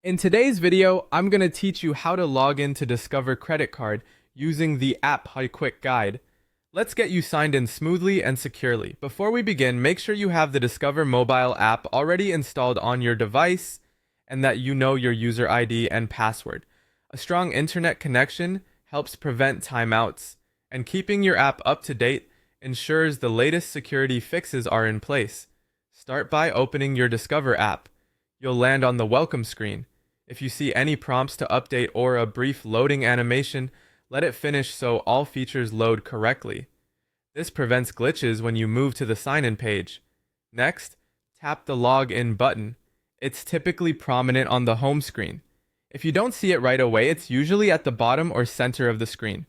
In today's video, I'm going to teach you how to log in to Discover Credit Card using the app Quick Guide. Let's get you signed in smoothly and securely. Before we begin, make sure you have the Discover mobile app already installed on your device and that you know your user ID and password. A strong internet connection helps prevent timeouts, and keeping your app up to date ensures the latest security fixes are in place. Start by opening your Discover app. You'll land on the welcome screen. If you see any prompts to update or a brief loading animation, let it finish so all features load correctly. This prevents glitches when you move to the sign-in page. Next, tap the Login button. It's typically prominent on the home screen. If you don't see it right away, it's usually at the bottom or center of the screen.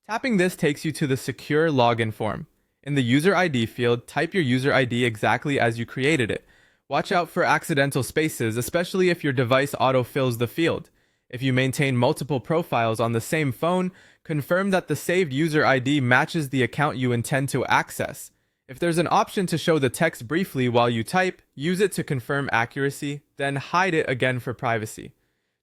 Tapping this takes you to the secure login form. In the user ID field, type your user ID exactly as you created it. Watch out for accidental spaces, especially if your device autofills the field. If you maintain multiple profiles on the same phone, confirm that the saved user ID matches the account you intend to access. If there's an option to show the text briefly while you type, use it to confirm accuracy, then hide it again for privacy.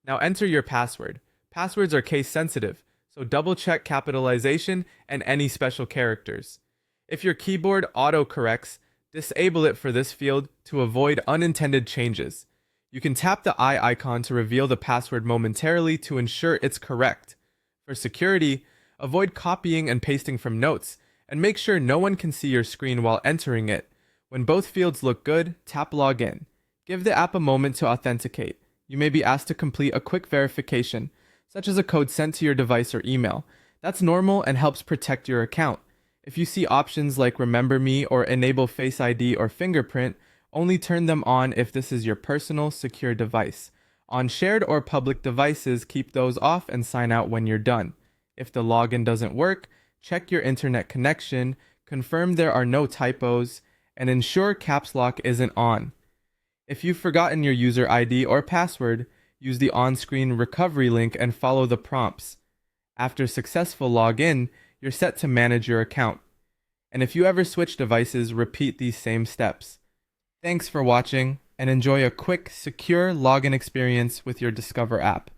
Now enter your password. Passwords are case sensitive, so double check capitalization and any special characters. If your keyboard autocorrects, disable it for this field to avoid unintended changes. You can tap the eye icon to reveal the password momentarily to ensure it's correct. For security, avoid copying and pasting from notes, and make sure no one can see your screen while entering it. When both fields look good, tap Login. Give the app a moment to authenticate. You may be asked to complete a quick verification, such as a code sent to your device or email. That's normal and helps protect your account. If you see options like Remember Me or Enable Face ID or Fingerprint, only turn them on if this is your personal, secure device. On shared or public devices, keep those off and sign out when you're done. If the login doesn't work, check your internet connection, confirm there are no typos, and ensure Caps Lock isn't on. If you've forgotten your user ID or password, use the on-screen recovery link and follow the prompts. After successful login, you're set to manage your account. And if you ever switch devices, repeat these same steps. Thanks for watching, and enjoy a quick, secure login experience with your Discover app.